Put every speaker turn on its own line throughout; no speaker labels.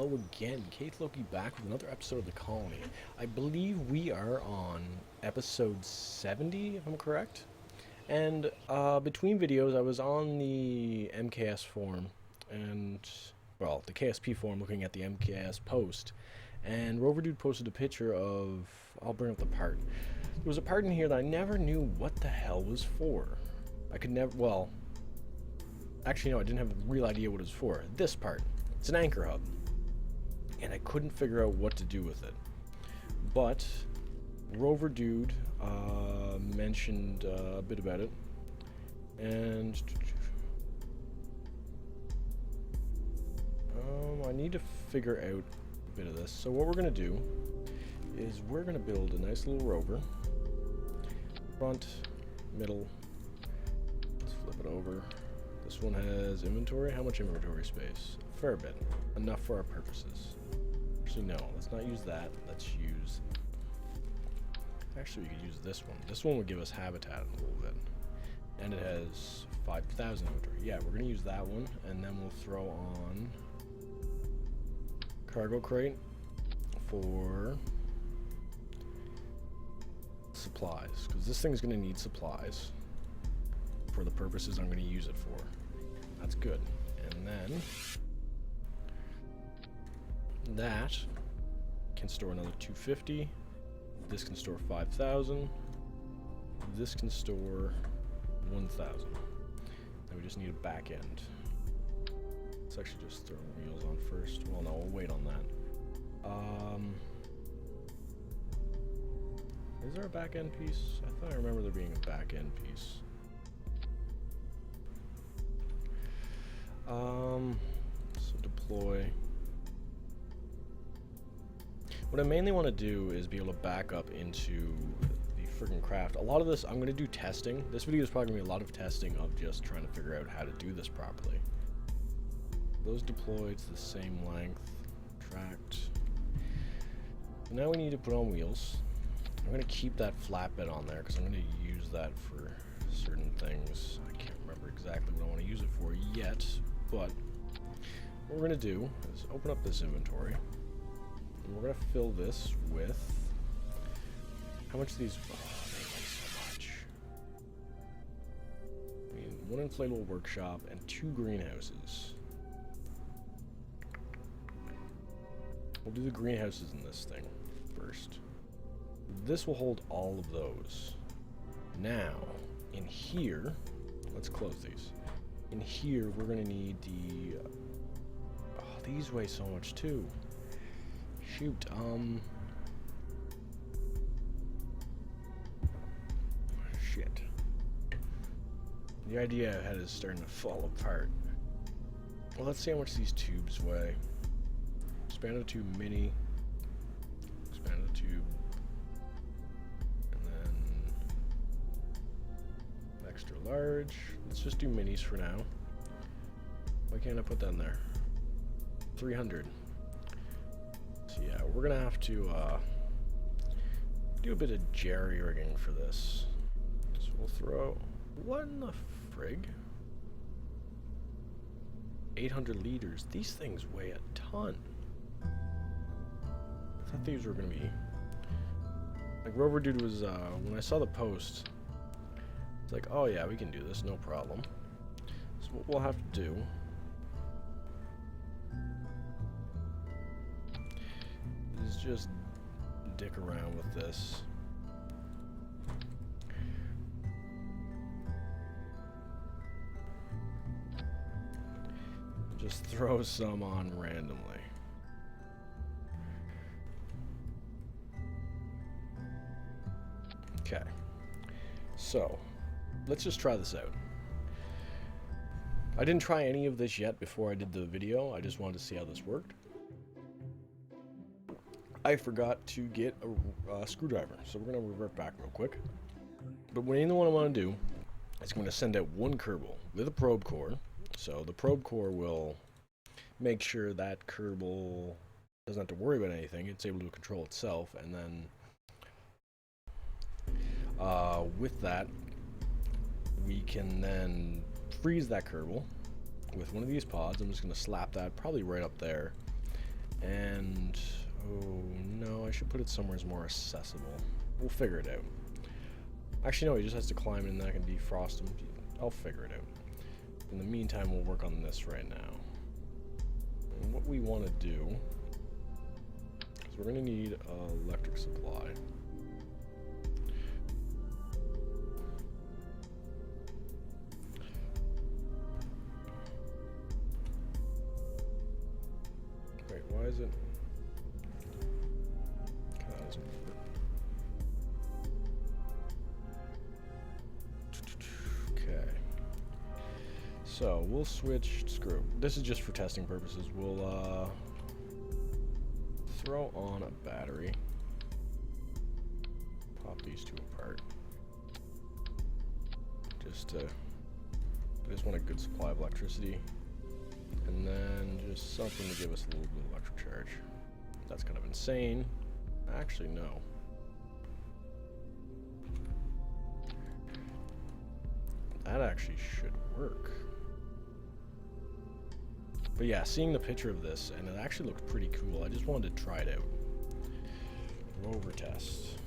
hello again. Keith Loki back with another episode of The Colony. I believe we are on episode 70, if I'm correct. And between videos, I was on the MKS forum and, well, the KSP forum looking at the MKS post. And Rover Dude posted a picture of, I'll bring up the part. There was a part in here that I never knew what the hell was for. I could never, well, actually no, I didn't have a real idea what it was for. This part. It's an anchor hub. And I couldn't figure out what to do with it. But Rover Dude mentioned a bit about it. And I need to figure out a bit of this. So what we're going to do is we're going to build a nice little rover. Front, middle. Let's flip it over. This one has inventory. How much inventory space? A fair bit. Enough for our purposes. Actually, no. Let's not use that. Let's use... Actually, we could use this one. This one would give us habitat a little bit. And it has 5,000 inventory. Yeah, we're going to use that one. And then we'll throw on... cargo crate for... supplies. Because this thing's going to need supplies. For the purposes I'm going to use it for. That's good. And then that can store another 250. This can store 5,000. This can store 1,000. And we just need a back end. Let's actually just throw wheels on first. Well, no, we'll wait on that. Is there a back end piece? I thought I remember there being a back end piece. So deploy. What I mainly want to do is be able to back up into the friggin' craft. A lot of this, I'm going to do testing. This video is probably going to be a lot of testing of just trying to figure out how to do this properly. Those deployed to the same length. Tracked. Now we need to put on wheels. I'm going to keep that flatbed on there because I'm going to use that for certain things. I can't remember exactly what I want to use it for yet, but what we're going to do is open up this inventory, and we're going to fill this with, how much of these, oh, they weigh so much. We need one inflatable workshop and 2 greenhouses. We'll do the greenhouses in this thing first. This will hold all of those. Now, in here, let's close these. In here, we're going to need the... oh, these weigh so much too. Shoot, shit. The idea I had is starting to fall apart. Well, let's see how much these tubes weigh. Expanded tube mini. Expanded tube. And then extra large. Let's just do minis for now. Why can't I put that in there? 300. So yeah, we're gonna have to do a bit of jerry rigging for this. So we'll throw, what in the frig? 800 liters. These things weigh a ton. I thought these were gonna be, like Rover Dude was, when I saw the post, it's like, oh yeah, we can do this, no problem. So what we'll have to do is just dick around with this. Just throw some on randomly. Okay, so let's just try this out. I didn't try any of this yet before I did the video. I just wanted to see how this worked. I forgot to get a screwdriver, so we're going to revert back real quick. But what I want to do is I'm going to send out one Kerbal with a probe core. So the probe core will make sure that Kerbal doesn't have to worry about anything. It's able to control itself, and then with that, we can then freeze that Kerbal with one of these pods. I'm just going to slap that probably right up there. should put it somewhere more accessible. We'll figure it out. Actually, no, he just has to climb in and I can defrost him. I'll figure it out. In the meantime, we'll work on this right now. And what we want to do is we're going to need electric supply. Wait, why is it? Okay. So we'll switch. Screw. This is just for testing purposes. We'll throw on a battery. Pop these two apart. I just want a good supply of electricity. And then just something to give us a little bit of electric charge. That's kind of insane. Actually, no. That actually should work. But yeah, seeing the picture of this, and it actually looked pretty cool. I just wanted to try it out. Rover test.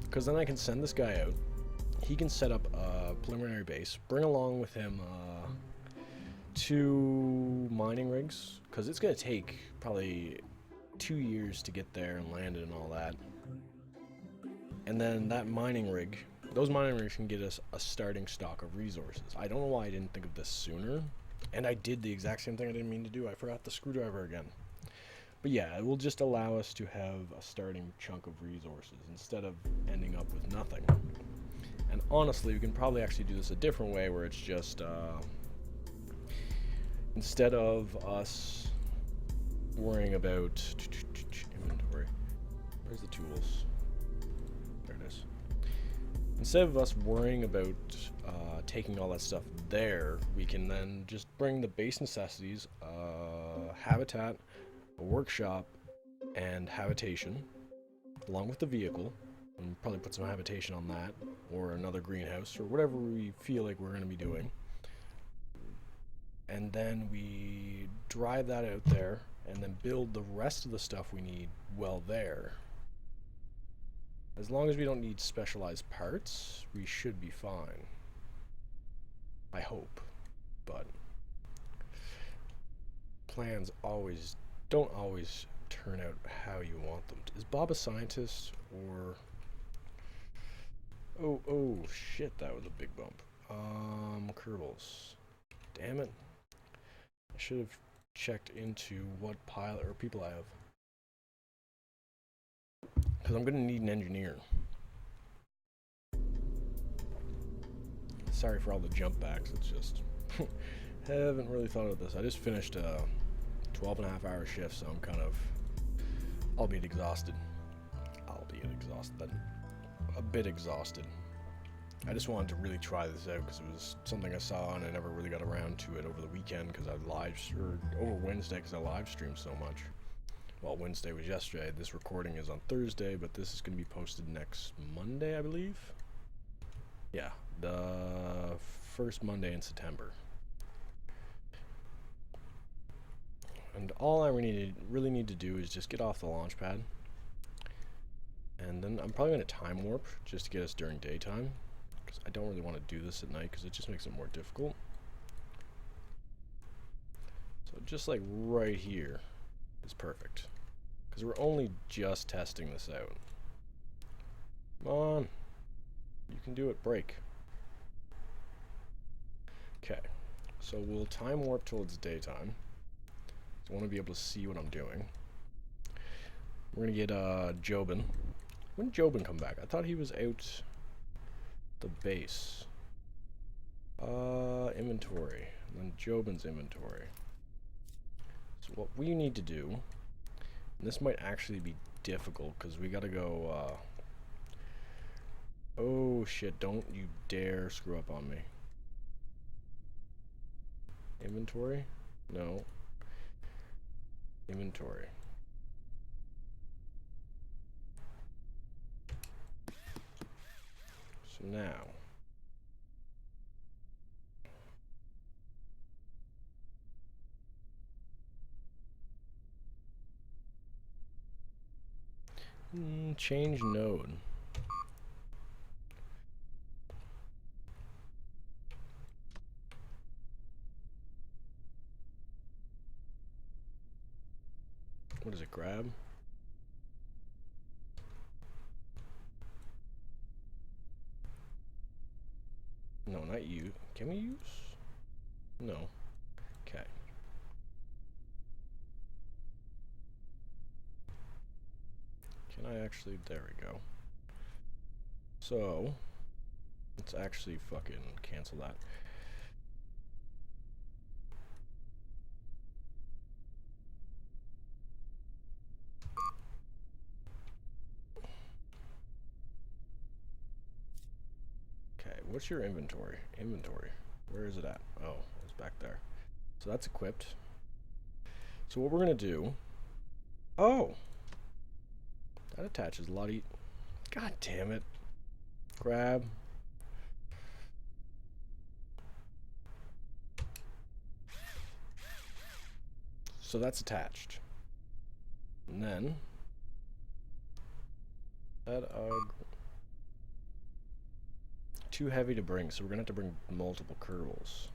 Because then I can send this guy out. He can set up a preliminary base. Bring along with him 2 mining rigs. Because it's going to take probably 2 years to get there and land it and all that. And then that mining rig, those mining rigs can get us a starting stock of resources. I don't know why I didn't think of this sooner. And I did the exact same thing I didn't mean to do. I forgot the screwdriver again. But yeah, it will just allow us to have a starting chunk of resources instead of ending up with nothing. And honestly, we can probably actually do this a different way where it's just, instead of us worrying about inventory, where's the tools? There it is. Instead of us worrying about taking all that stuff there, we can then just bring the base necessities, habitat, a workshop, and habitation, along with the vehicle, and probably put some habitation on that, or another greenhouse, or whatever we feel like we're going to be doing. And then we drive that out there, and then build the rest of the stuff we need well there. As long as we don't need specialized parts, we should be fine. I hope. But plans don't always turn out how you want them to. Is Bob a scientist or... Oh shit, that was a big bump. Kerbals. Damn it. I should have checked into what pilot or people I have. Because I'm going to need an engineer. Sorry for all the jump backs, it's just... haven't really thought of this. I just finished a 12.5-hour shift, so I'm kind of... albeit exhausted. A bit exhausted. I just wanted to really try this out because it was something I saw and I never really got around to it over the weekend because over Wednesday because I live streamed so much. Well, Wednesday was yesterday. This recording is on Thursday, but this is going to be posted next Monday, I believe. Yeah, the first Monday in September. And all I really need to do is just get off the launch pad. And then I'm probably going to time warp just to get us during daytime. Because I don't really want to do this at night because it just makes it more difficult. So just like right here is perfect. Because we're only just testing this out. Come on. You can do it. Break. Okay. So we'll time warp till it's daytime. So I want to be able to see what I'm doing. We're going to get Jobin. When did Jobin come back? I thought he was out the base. Inventory. And then Jobin's inventory. So what we need to do, and this might actually be difficult because we got to go, oh shit, don't you dare screw up on me. Inventory? No. Inventory. So now, Change node. What is it, grab? No, not you. Can we use? No. Okay. Can I actually? There we go. So, let's actually fucking cancel that. Okay, what's your inventory? Inventory. Where is it at? Oh, it's back there. So that's equipped. So what we're gonna do... Oh! That attaches a lot of... God damn it. Grab. So that's attached. And then... That, too heavy to bring, so we're gonna have to bring multiple kernels.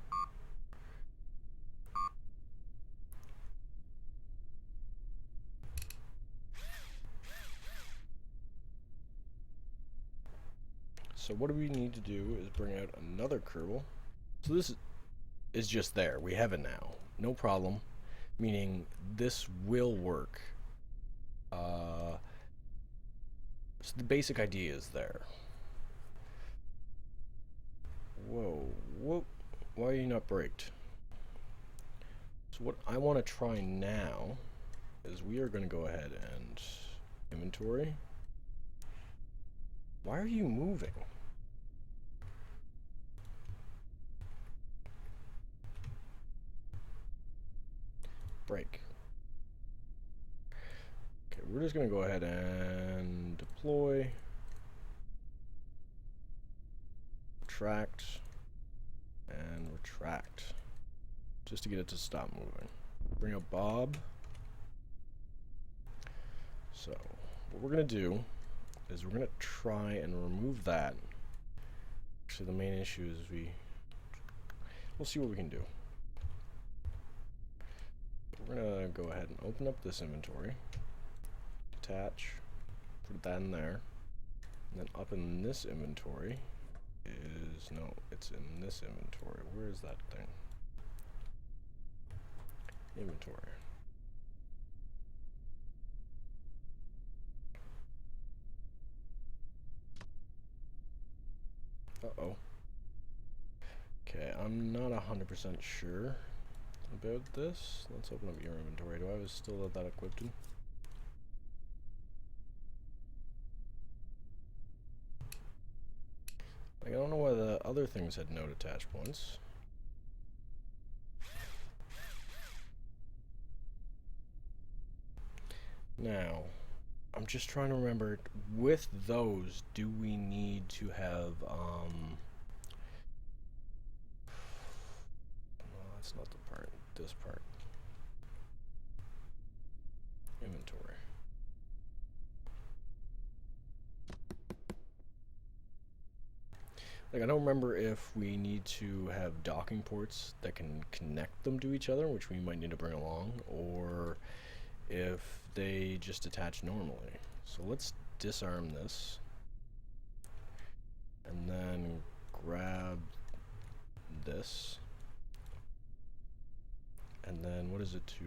So what do we need to do is bring out another kernel. So this is just there. We have it now. No problem. Meaning this will work. So the basic idea is there. Whoa, whoa. Why are you not braked? So what I want to try now is we are going to go ahead and inventory. Why are you moving? Brake. Okay, we're just going to go ahead and deploy. Retract. And retract. Just to get it to stop moving. Bring up Bob. So, what we're going to do is we're going to try and remove that. Actually, the main issue is we'll see what we can do. We're going to go ahead and open up this inventory. Detach. Put that in there. And then up in this inventory is... No, it's in this inventory. Where is that thing? Inventory. Uh-oh. Okay, I'm not 100% sure about this. Let's open up your inventory. Do I still have that equipped in? Like, I don't know why the other things had node attach points. Now, I'm just trying to remember, with those, do we need to have, no, that's not the part, this part. Inventory. Like, I don't remember if we need to have docking ports that can connect them to each other, which we might need to bring along, or if they just attach normally. So let's disarm this. And then grab this. And then what is it to...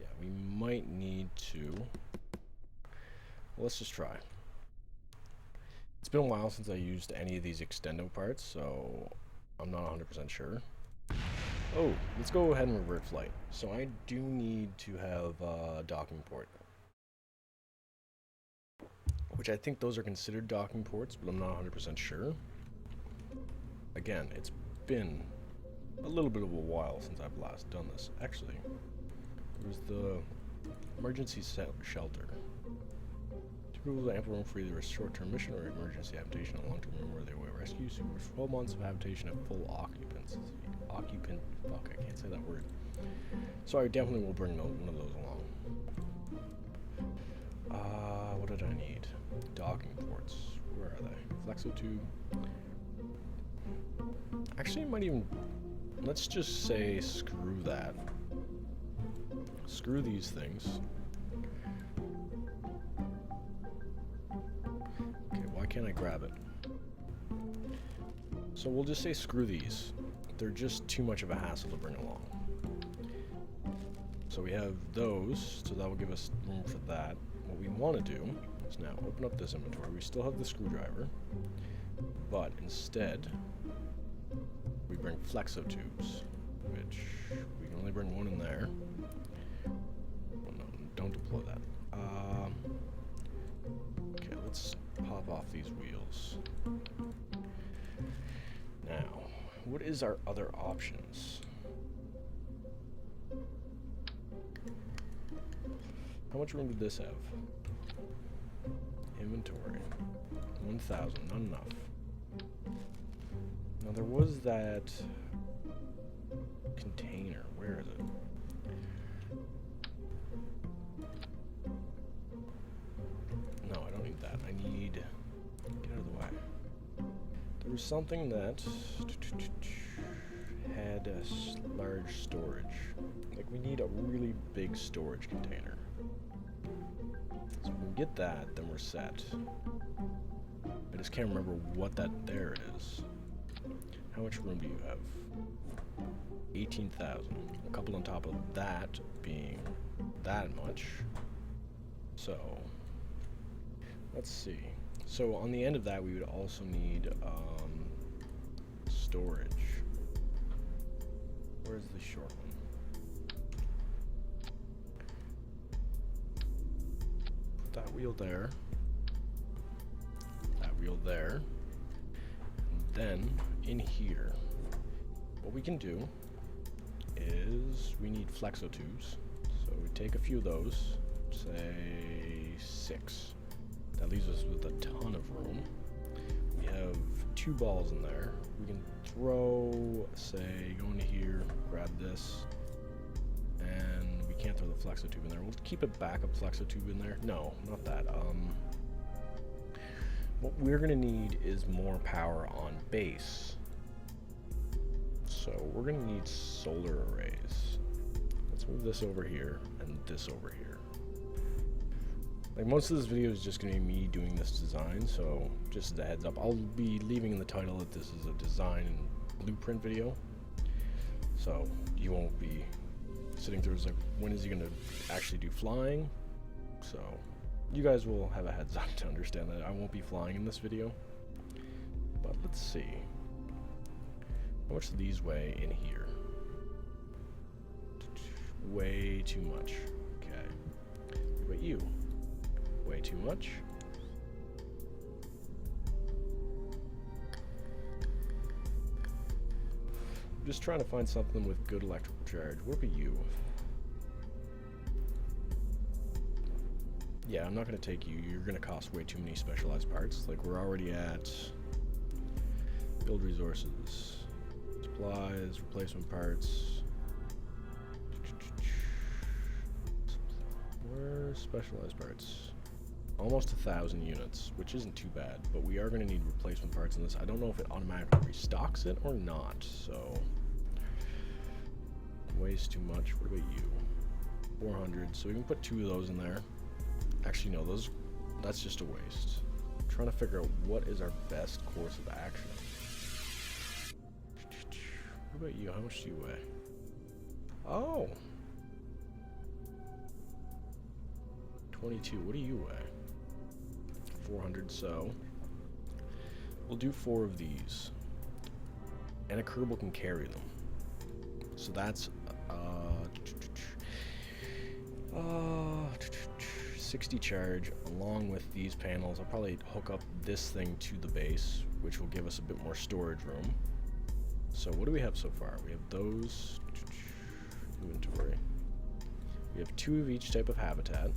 Yeah, we might need to... Well, let's just try. It's been a while since I used any of these extendo parts, so I'm not 100% sure. Oh, let's go ahead and revert flight. So I do need to have a docking port. Which I think those are considered docking ports, but I'm not 100% sure. Again, it's been a little bit of a while since I've last done this. Actually, there's the emergency shelter. Typical ample room for either a short-term mission or emergency habitation, a long-term room where they will rescue. So 12 months of habitation at full occupancy. Fuck, I can't say that word. So I definitely will bring one of those along. did I need? Docking ports. Where are they? Flexo tube. Actually, it might even... Let's just say screw that. Screw these things. Okay, why can't I grab it? So we'll just say screw these. They're just too much of a hassle to bring along. So we have those, so that will give us room for that. What we want to do is now open up this inventory. We still have the screwdriver, but instead we bring flexo tubes, which we can only bring one in there. Oh, no, don't deploy that. Okay, let's pop off these wheels. Now, what is our other options? How much room did this have? Inventory. 1,000, not enough. Now there was that container. Where is it? No, I don't need that. I need... Get out of the way. There was something that had a large storage. Like, we need a really big storage container. So if we can get that, then we're set. I just can't remember what that there it is. How much room do you have? 18,000. A couple on top of that being that much. So, let's see. So on the end of that, we would also need storage. Where's the short one? Put that wheel there. That wheel there. And then in here, what we can do is we need flexo tubes. So we take a few of those, say 6. That leaves us with a ton of room. We have 2 balls in there. We can throw, say, go into here, grab this, and we can't throw the flexo tube in there. We'll keep a backup flexo tube in there. No, not that. What we're gonna need is more power on base. So we're gonna need solar arrays. Let's move this over here and this over here. Like, most of this video is just going to be me doing this design, so just as a heads up, I'll be leaving in the title that this is a design and blueprint video. So you won't be sitting through, it's like, when is he going to actually do flying? So you guys will have a heads up to understand that I won't be flying in this video. But let's see. How much do these weigh in here? Way too much. Okay. What about you? Way too much. I'm just trying to find something with good electrical charge. What about you? Yeah, I'm not going to take you. You're going to cost way too many specialized parts. Like, we're already at build resources, supplies, replacement parts. Where's specialized parts? Almost 1,000 units, which isn't too bad, but we are going to need replacement parts in this. I don't know if it automatically restocks it or not, so weighs too much. What about you? 400, so we can put 2 of those in there. Actually, no, that's just a waste. I'm trying to figure out what is our best course of action. What about you? How much do you weigh? Oh! 22. What do you weigh? 400, so we'll do 4 of these. And a Kerbal can carry them. So that's 60 charge along with these panels. I'll probably hook up this thing to the base, which will give us a bit more storage room. So what do we have so far? We have those inventory. We have 2 of each type of habitat.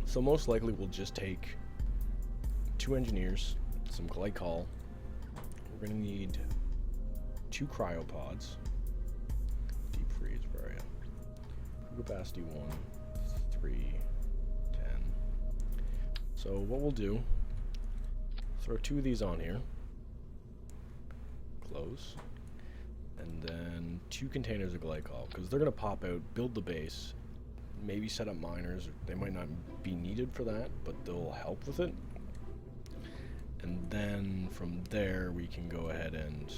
So most likely we'll just take 2 engineers, some glycol. We're gonna need 2 cryopods. Deep freeze, where are you? Crew capacity 1. 3, 10. So what we'll do, throw 2 of these on here. Close. And then 2 containers of glycol, because they're going to pop out, build the base, maybe set up miners. They might not be needed for that, but they'll help with it. And then from there we can go ahead and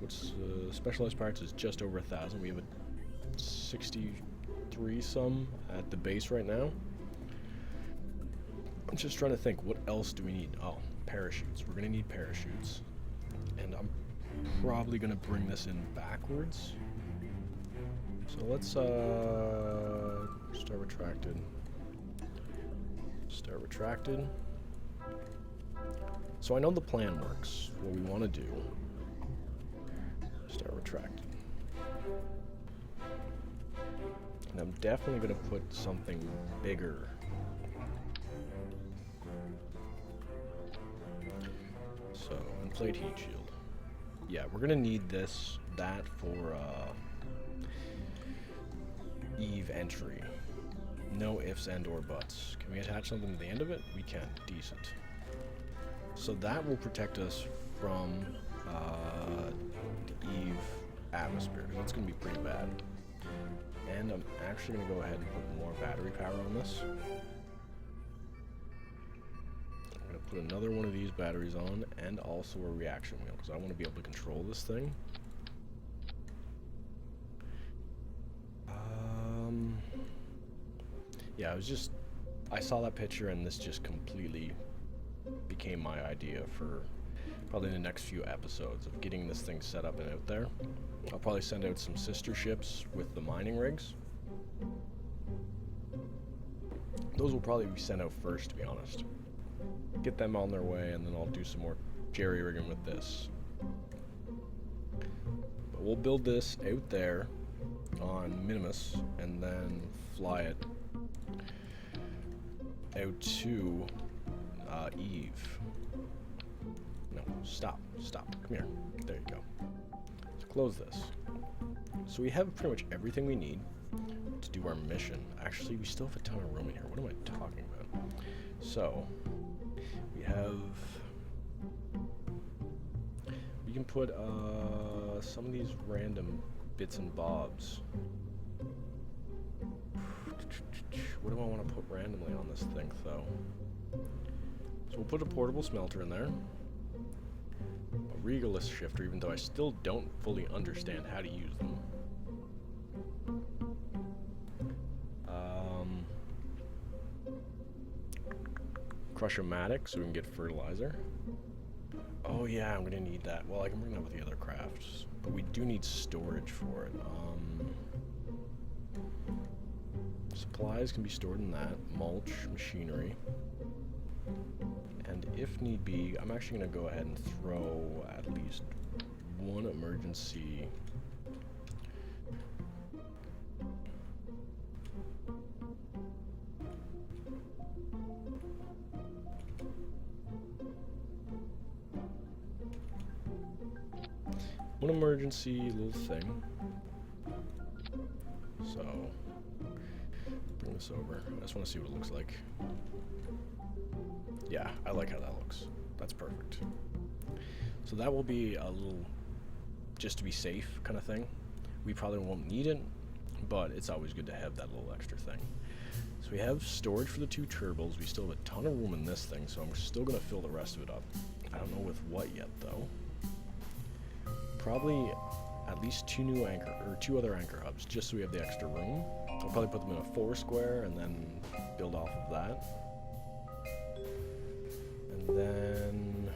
what's specialized parts is just over 1,000. We have a 63 some at the base right now. I'm just trying to think, what else do we need? Oh, parachutes. We're gonna need parachutes, and I'm probably gonna bring this in backwards. So let's start retracted. Start retracted. So I know the plan works. What we want to do, start retracting. And I'm definitely going to put something bigger. So, inflate heat shield. Yeah, we're going to need that for Eve entry. No ifs and or buts. Can we attach something to the end of it? We can. Decent. So that will protect us from the Eve atmosphere, because it's going to be pretty bad. And I'm actually going to go ahead and put more battery power on this. I'm going to put another one of these batteries on, and also a reaction wheel, because I want to be able to control this thing. Yeah, I saw that picture, and this just completely became my idea for probably the next few episodes of getting this thing set up and out there. I'll probably send out some sister ships with the mining rigs. Those will probably be sent out first, to be honest. Get them on their way, and then I'll do some more jerry rigging with this. But we'll build this out there on Minimus, and then fly it out to Eve. No, stop. Come here. There you go. So close this. So we have pretty much everything we need to do our mission. Actually, we still have a ton of room in here. What am I talking about? So we can put some of these random bits and bobs. What do I want to put randomly on this thing, though? So we'll put a portable smelter in there. A Regalist shifter, even though I still don't fully understand how to use them. Crush-o-matic, so we can get fertilizer. Oh yeah, I'm gonna need that. Well, I can bring that with the other crafts, but we do need storage for it. Supplies can be stored in that. Mulch, machinery. And if need be, I'm actually going to go ahead and throw at least one emergency little thing. So bring this over. I just want to see what it looks like. Yeah, I like how that looks. That's perfect. So that will be a little, just to be safe kind of thing. We probably won't need it, but it's always good to have that little extra thing. So we have storage for the 2 turbos. We still have a ton of room in this thing, so I'm still going to fill the rest of it up. I don't know with what yet, though. Probably at least 2 other anchor hubs, just so we have the extra room. I'll probably put them in a 4 square and then build off of that. And then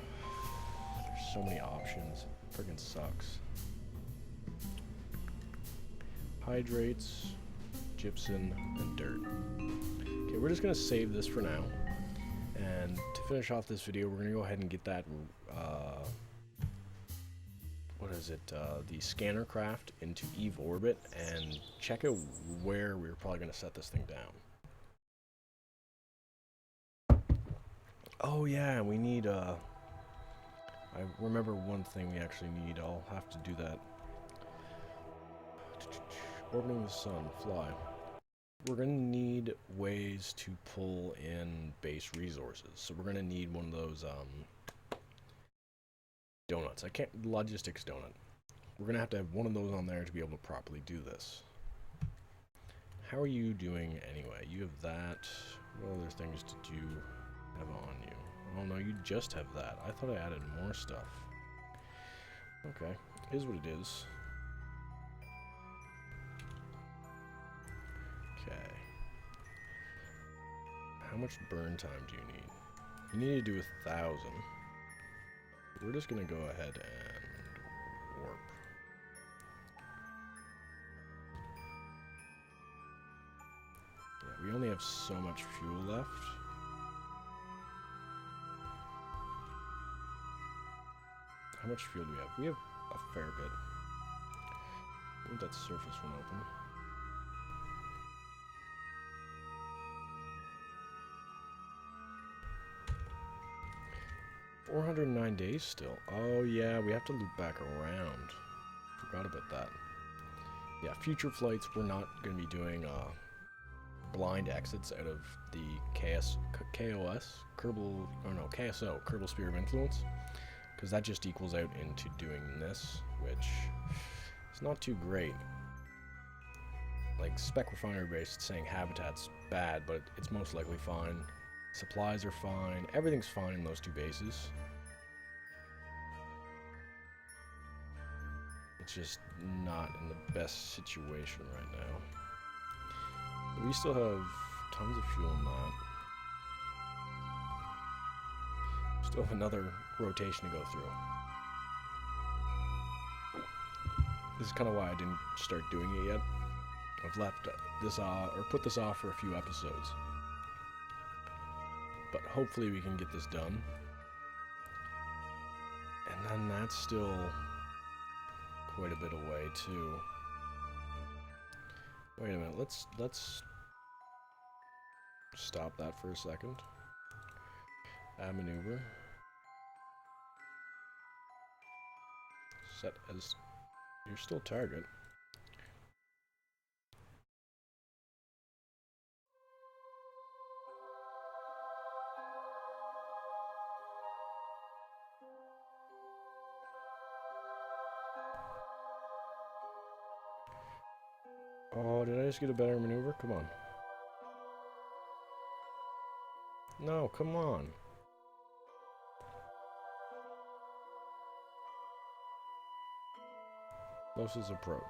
there's so many options. It friggin' sucks. Hydrates, gypsum, and dirt. Okay, we're just gonna save this for now. And to finish off this video, we're gonna go ahead and get that the scanner craft into Eve orbit and check out where we're probably gonna set this thing down. Oh yeah, we need I remember one thing we actually need. I'll have to do that. Orbiting the sun, fly. we're going to need ways to pull in base resources. So we're going to need one of those donuts. Logistics donut. We're going to have one of those on there to be able to properly do this. How are you doing anyway? You have that. What other things did you have on you? Oh no, you just have that. I thought I added more stuff. Okay, is what it is. Okay. How much burn time do you need? You need to do 1,000. We're just gonna go ahead and warp. Yeah, we only have so much fuel left. How much fuel do we have? We have a fair bit. Leave that surface one open. $409 days still. Oh yeah, we have to loop back around. Forgot about that. Yeah, future flights, we're not going to be doing blind exits out of the KSO, Kerbal Sphere of Influence, because that just equals out into doing this, which is not too great. Like, Spec Refinery Base, it's saying habitat's bad, but it's most likely fine. Supplies are fine. Everything's fine in those two bases. It's just not in the best situation right now. But we still have tons of fuel in that. Still have another rotation to go through. This is kind of why I didn't start doing it yet. I've left this off, or put this off for a few episodes. But hopefully we can get this done. And then that's still quite a bit away too. Wait a minute, let's stop that for a second. Add maneuver. Set as you're still target. Oh, did I just get a better maneuver? Come on. No, come on. Closest approach.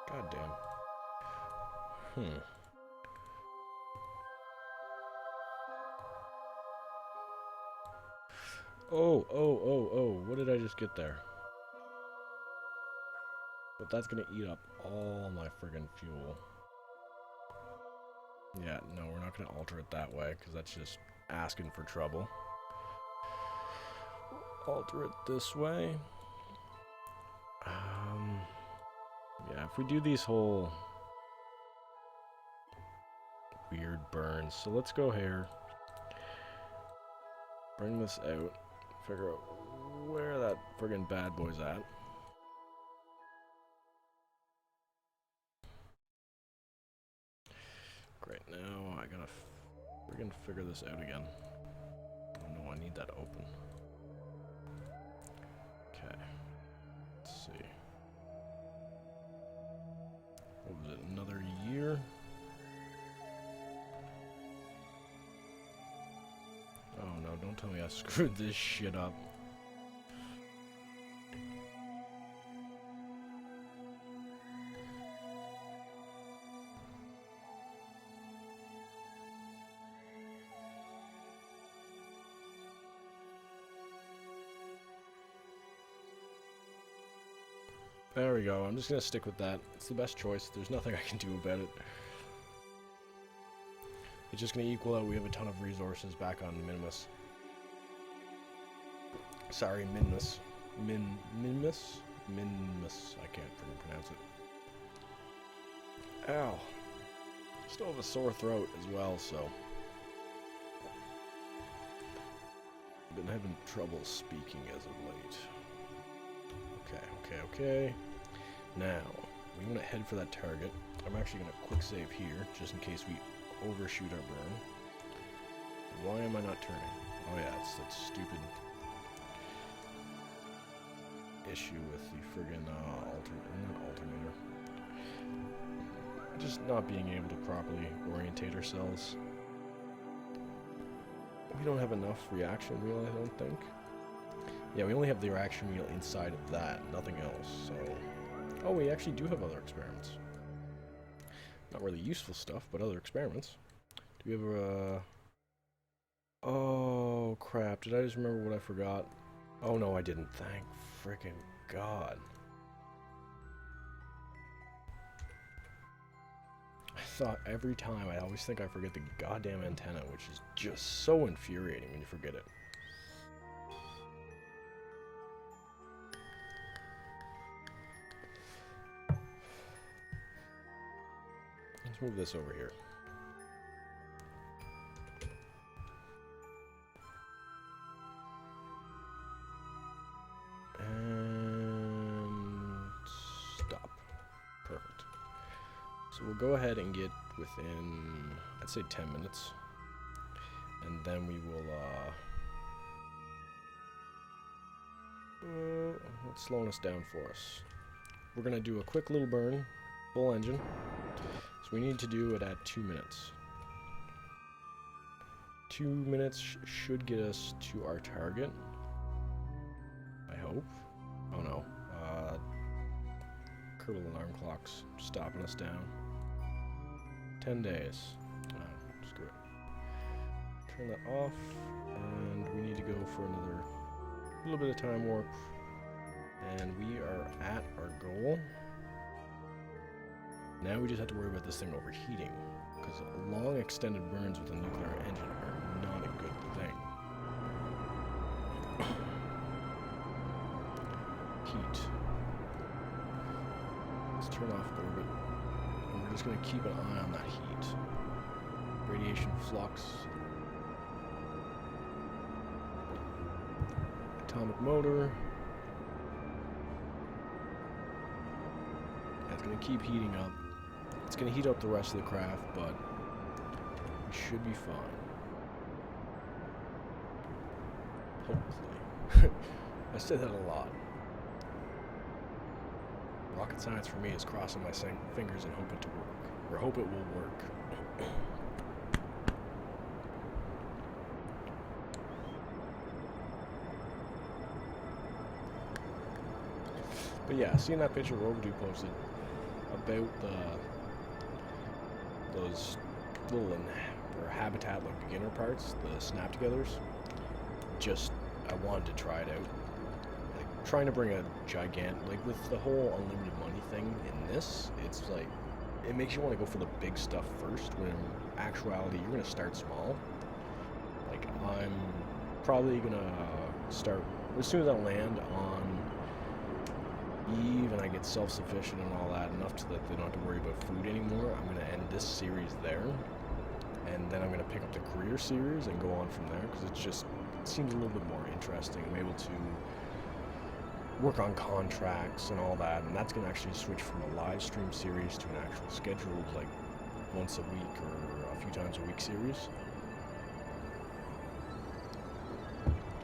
God damn. Oh, what did I just get there? But that's gonna eat up all my friggin' fuel. Yeah, no, we're not gonna alter it that way, because that's just asking for trouble. Alter it this way. Yeah, if we do these whole weird burns, so let's go here. Bring this out. Figure out where that friggin' bad boy's at. Great, now I gotta friggin' figure this out again. Oh no, I need that open. Okay. Let's see. What was it, another year? Oh no, don't tell me I screwed this shit up. There we go, I'm just gonna stick with that. It's the best choice, there's nothing I can do about it. It's just gonna equal out, we have a ton of resources back on Minimus. Sorry, Minmus. Minmus? Minmus. I can't freaking pronounce it. Ow. Still have a sore throat as well, so. I've been having trouble speaking as of late. Okay. Now, we want to head for that target. I'm actually going to quick save here, just in case we overshoot our burn. Why am I not turning? Oh yeah, it's that stupid issue with the friggin' alternator. Just not being able to properly orientate ourselves. We don't have enough reaction wheel, I don't think. Yeah, we only have the reaction wheel inside of that, nothing else, so... Oh, we actually do have other experiments. Not really useful stuff, but other experiments. Do we have a... Oh, crap. Did I just remember what I forgot? Oh, no, I didn't. Thank frickin' God. I thought every time, I always think I forget the goddamn antenna, which is just so infuriating when you forget it. Let's move this over here. And stop. Perfect. So we'll go ahead and get within, I'd say 10 minutes. And then we will, what's slowing us down for us? We're going to do a quick little burn, full engine. So we need to do it at 2 minutes. 2 minutes should get us to our target. I hope. Oh no. Kerbal alarm clock's stopping us down. 10 days. Oh, screw it. Turn that off, and we need to go for another little bit of time warp. And we are at our goal. Now we just have to worry about this thing overheating, because long extended burns with a nuclear engine are not a good thing. Heat. Let's turn off orbit, and we're just going to keep an eye on that heat. Radiation flux. Atomic motor. That's going to keep heating up. It's going to heat up the rest of the craft, but we should be fine. Hopefully. I say that a lot. Rocket science for me is crossing my fingers and hope it to work. Or hope it will work. But yeah, seeing that picture Rogadoo posted about those little or habitat like beginner parts, the snap-togethers, just I wanted to try it out. Like trying to bring a gigantic, like with the whole unlimited money thing in this, it's like it makes you want to go for the big stuff first, when in actuality you're gonna start small. Like I'm probably gonna start as soon as I land on Eve and I get self-sufficient and all that enough so that they don't have to worry about food anymore. I'm going to end this series there, and then I'm going to pick up the career series and go on from there, because it seems a little bit more interesting. I'm able to work on contracts and all that, and that's going to actually switch from a live stream series to an actual scheduled, like once a week or a few times a week series,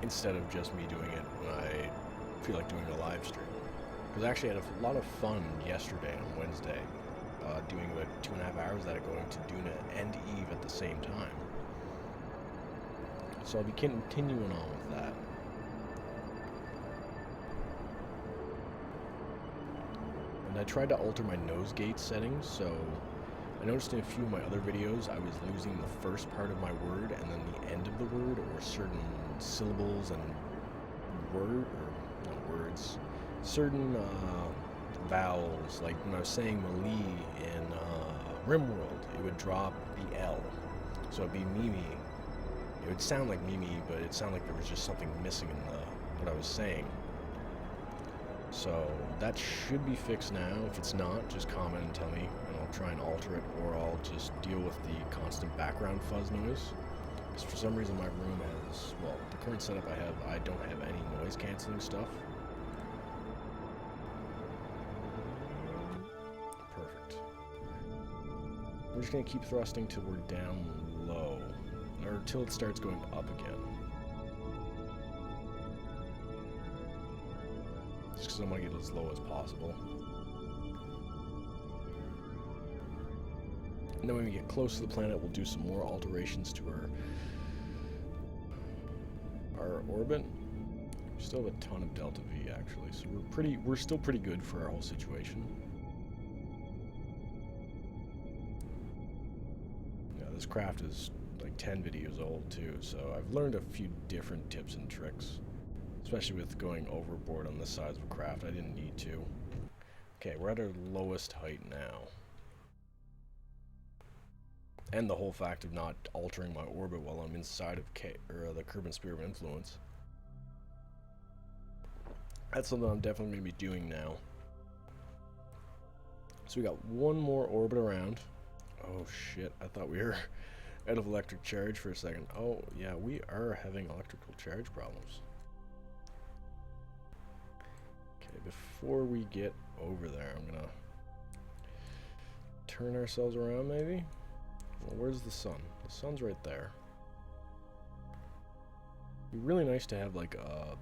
instead of just me doing it when I feel like doing a live stream. Because I actually had a lot of fun yesterday on Wednesday, doing about 2.5 hours that are going to Duna and Eve at the same time. So I'll be continuing on with that. And I tried to alter my nose gate settings, so I noticed in a few of my other videos I was losing the first part of my word and then the end of the word, or certain syllables and words. Certain vowels, like when I was saying Malie in Rimworld, it would drop the L, so it'd be Mimi. It would sound like Mimi, but it'd sound like there was just something missing in what I was saying. So that should be fixed now. If it's not, just comment and tell me, and I'll try and alter it, or I'll just deal with the constant background fuzz noise. Because for some reason my room has, well, the current setup I have, I don't have any noise cancelling stuff. Perfect. We're just going to keep thrusting till we're down low, or till it starts going up again. Just because I want to get as low as possible. And then when we get close to the planet, we'll do some more alterations to our orbit. We still have a ton of delta V actually, so we're still pretty good for our whole situation. Yeah, this craft is like 10 videos old too, so I've learned a few different tips and tricks. Especially with going overboard on the size of a craft, I didn't need to. Okay, we're at our lowest height now. And the whole fact of not altering my orbit while I'm inside of the Kerbin Sphere of Influence. That's something I'm definitely going to be doing now. So we got one more orbit around. Oh shit, I thought we were out of electric charge for a second. Oh yeah, we are having electrical charge problems. Okay, before we get over there, I'm gonna turn ourselves around maybe. Well, where's the sun? The sun's right there. It'd be really nice to have like a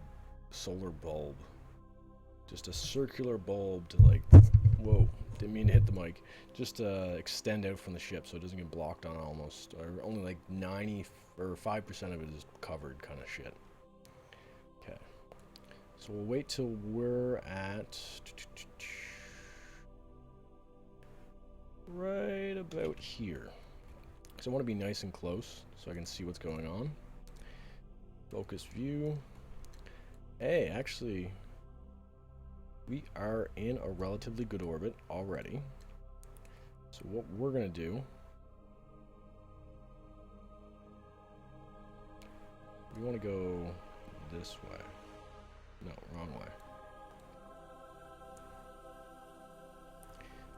solar bulb. Just a circular bulb to like, whoa, didn't mean to hit the mic. Just to extend out from the ship so it doesn't get blocked on almost, or only like 90 or 5% of it is covered kind of shit. Okay. So we'll wait till we're at right about here. Because I want to be nice and close so I can see what's going on. Focus view. Hey, actually, we are in a relatively good orbit already. So what we're going to do, we want to go this way. No, wrong way.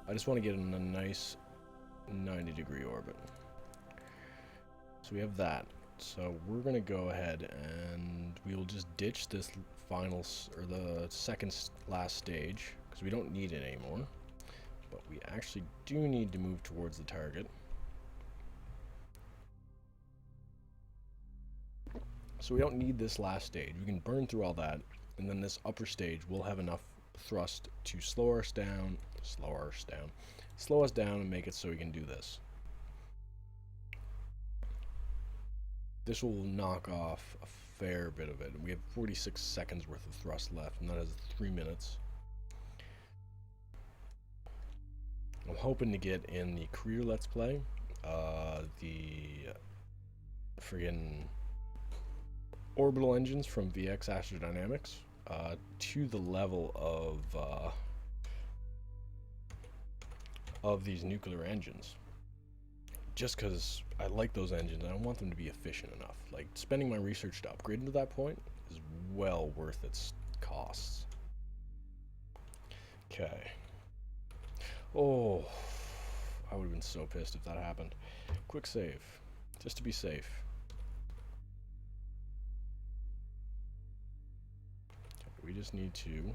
I just want to get in a nice 90-degree orbit. So we have that. So we're going to go ahead and we will just ditch this final, or the second last stage, because we don't need it anymore. But we actually do need to move towards the target. So we don't need this last stage. We can burn through all that, and then this upper stage will have enough thrust to slow us down and make it so we can do this. This will knock off a fair bit of it. We have 46 seconds worth of thrust left, and that is 3 minutes. I'm hoping to get in the career Let's Play, the friggin' orbital engines from VX Astrodynamics, to the level of these nuclear engines. Just because I like those engines, and I want them to be efficient enough. Like, spending my research to upgrade them to that point is well worth its costs. Okay. Oh, I would have been so pissed if that happened. Quick save, just to be safe. We just need to,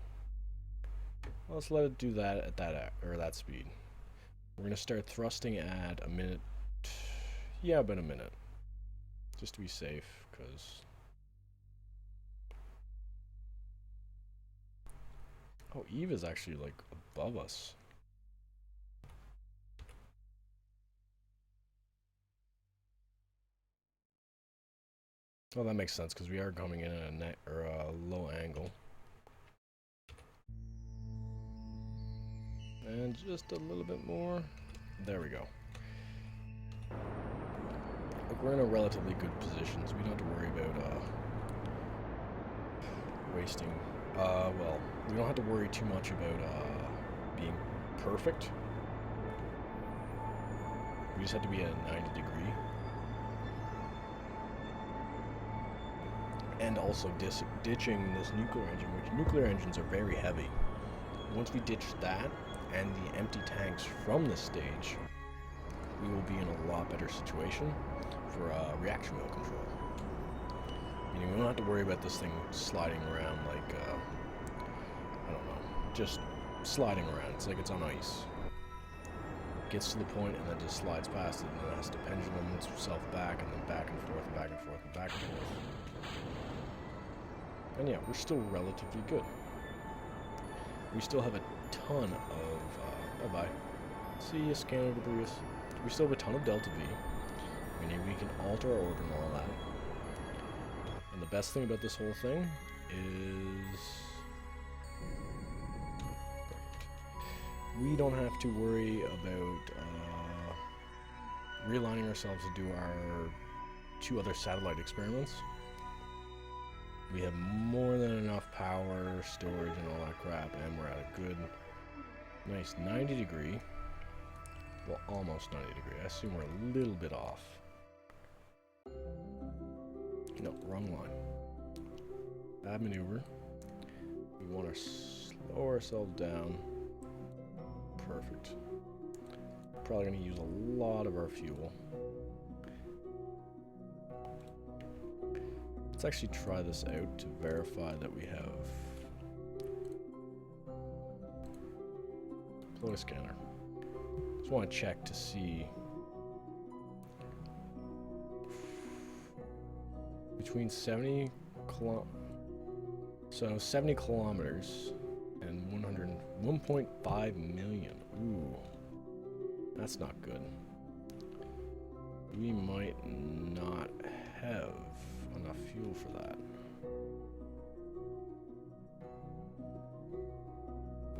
well, let's let it do that at that speed. We're gonna start thrusting at a minute. Yeah, about a minute, just to be safe, because oh, Eve is actually like above us. Oh, that makes sense because we are coming in at a low angle. And just a little bit more. There we go. Like, we're in a relatively good position, so we don't have to worry about wasting. Well, we don't have to worry too much about being perfect. We just have to be at a 90 degree. and also ditching this nuclear engine, which nuclear engines are very heavy. Once we ditch that and the empty tanks from this stage, we will be in a lot better situation for reaction wheel control. Meaning we don't have to worry about this thing sliding around like, I don't know, just sliding around. It's like it's on ice. Gets to the point and then just slides past it, and then it has to pendulum itself back, and then back and forth, and back and forth, and back and forth. And yeah, we're still relatively good. We still have a ton of, bye-bye. See you, scanner debris. We still have a ton of delta V, meaning we can alter our orbit and all that. And the best thing about this whole thing is we don't have to worry about realigning ourselves to do our 2 other satellite experiments. We have more than enough power, storage, and all that crap, and we're at a good, nice 90 degree. Well, almost 90 degree. I assume we're a little bit off. No, wrong line. Bad maneuver. We want to slow ourselves down. Perfect. Probably going to use a lot of our fuel. Let's actually try this out to verify that we have deploy scanner. Just want to check to see between 70 kilometers and 1.5 million. Ooh, that's not good. We might not have enough fuel for that.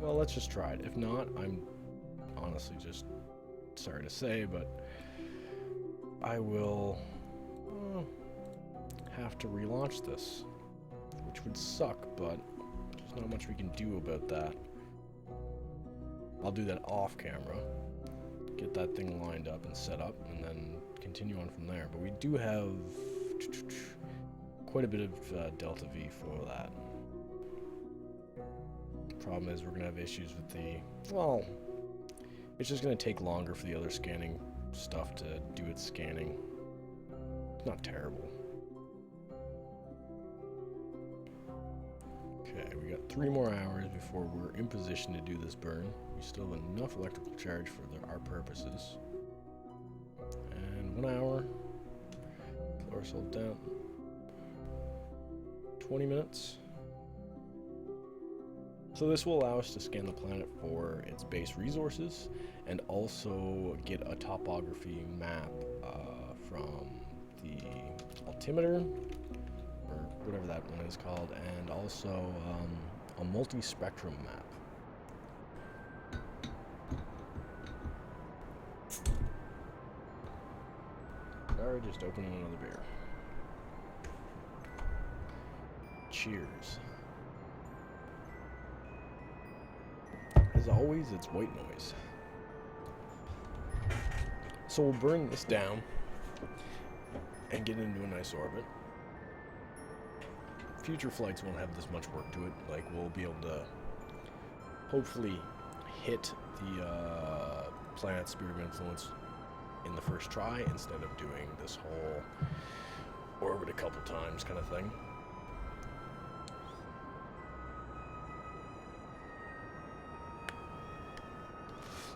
Well, let's just try it. If not, I'm honestly just sorry to say, but I will have to relaunch this, which would suck, but there's not much we can do about that. I'll do that off camera, get that thing lined up and set up, and then continue on from there. But we do have quite a bit of delta V for that. Problem is we're going to have issues with the, well, it's just going to take longer for the other scanning stuff to do its scanning. It's not terrible. Okay, we got 3 more hours before we're in position to do this burn. We still have enough electrical charge for our purposes. And 1 hour. Lower ourselves down. 20 minutes. So this will allow us to scan the planet for its base resources and also get a topography map from the altimeter, or whatever that one is called, and also a multi-spectrum map. Sorry, just opening another beer. Cheers. As always, it's white noise. So we'll burn this down and get into a nice orbit. Future flights won't have this much work to it. Like, we'll be able to hopefully hit the planet's sphere of influence in the first try instead of doing this whole orbit a couple times kind of thing.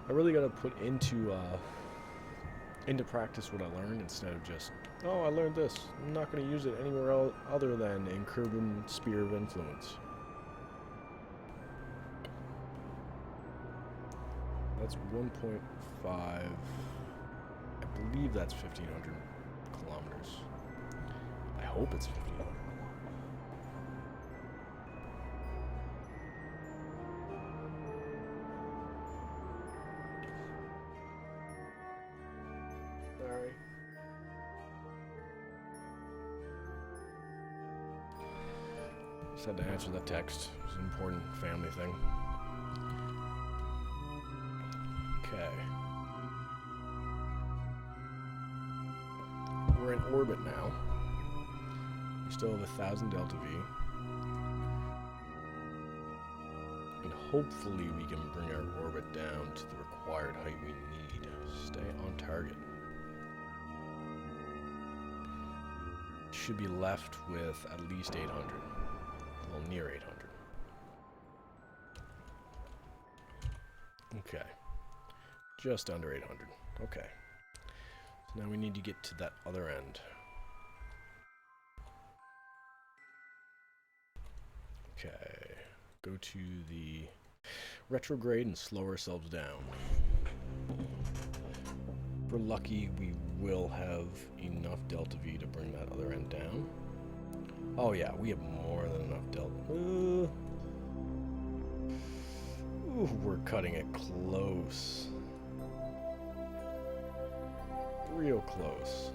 I really got to put into practice what I learned instead of just, oh, I learned this. I'm not going to use it anywhere else other than in Kerbin Sphere of Influence. That's 1.5. I believe that's 1,500 kilometers. I hope it's 1,500. Sorry. Just had to answer that text. It was an important family thing. Okay. We're in orbit now. We still have 1,000 delta V. And hopefully we can bring our orbit down to the required height we need. Stay on target. Should be left with at least 800. Well, near 800. Okay. Just under 800. Okay. So now we need to get to that other end. Okay. Go to the retrograde and slow ourselves down. If we're lucky, we will have enough delta V to bring that other end down. Oh yeah, we have more than enough delta. Ooh, we're cutting it close. Real close.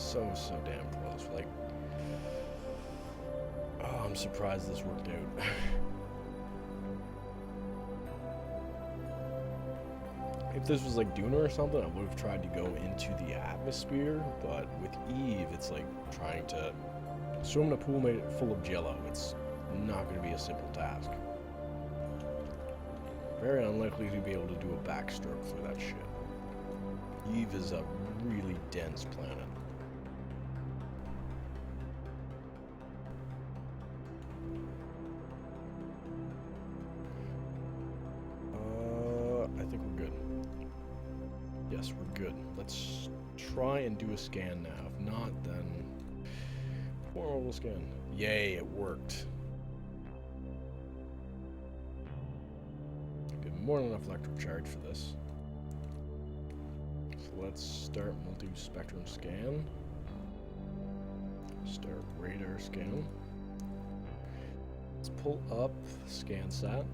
So damn close. Like, oh, I'm surprised this worked out. If this was like Duna or something, I would have tried to go into the atmosphere, but with Eve, it's like trying to swim in a pool made full of jello. It's not going to be a simple task. Very unlikely to be able to do a backstroke through that shit. Eve is a really dense planet. I think we're good. Yes, we're good. Let's try and do a scan now. If not, then we'll scan. Yay, it worked. Get more than enough electric charge for this. So let's start multi-spectrum scan. Start radar scan. Let's pull up ScanSat.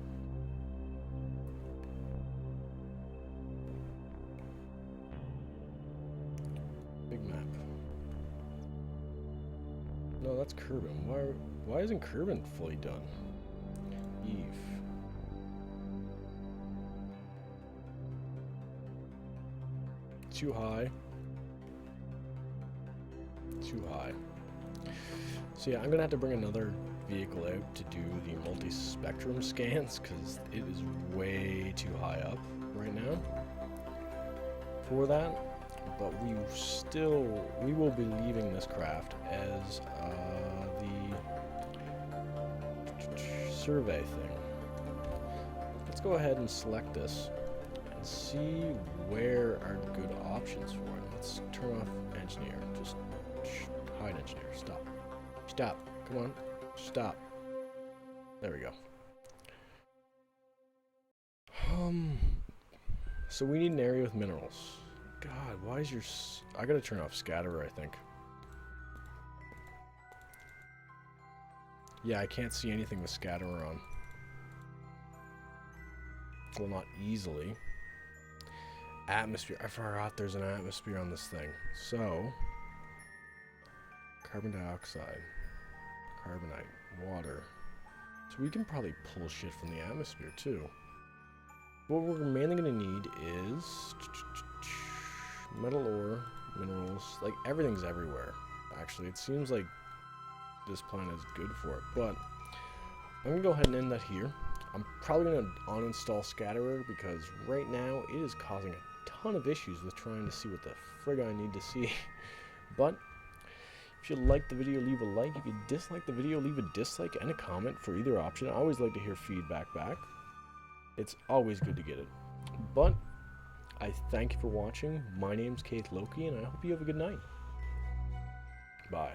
Big map. No, that's Kerbin. Why isn't Kerbin fully done? Eve. Too high. Too high. So yeah, I'm gonna have to bring another vehicle out to do the multi-spectrum scans because it is way too high up right now for that. But we will be leaving this craft as the survey thing. Let's go ahead and select this and see where are good options for it. Let's turn off engineer. Just hide engineer. Stop. Stop. Come on. Stop. There we go. So we need an area with minerals. God, why is your... I gotta turn off scatterer, I think. Yeah, I can't see anything with scatterer on. Well, not easily. Atmosphere. I forgot there's an atmosphere on this thing. So... carbon dioxide. Carbonite. Water. So we can probably pull shit from the atmosphere, too. What we're mainly gonna need is... metal ore, minerals, like everything's everywhere. Actually, it seems like this planet is good for it, but I'm gonna go ahead and end that here. I'm probably gonna uninstall Scatterer because right now it is causing a ton of issues with trying to see what the frig I need to see. But if you like the video, leave a like. If you dislike the video, leave a dislike and a comment for either option. I always like to hear feedback back. It's always good to get it. But I thank you for watching. My name's Keith Loki, and I hope you have a good night. Bye.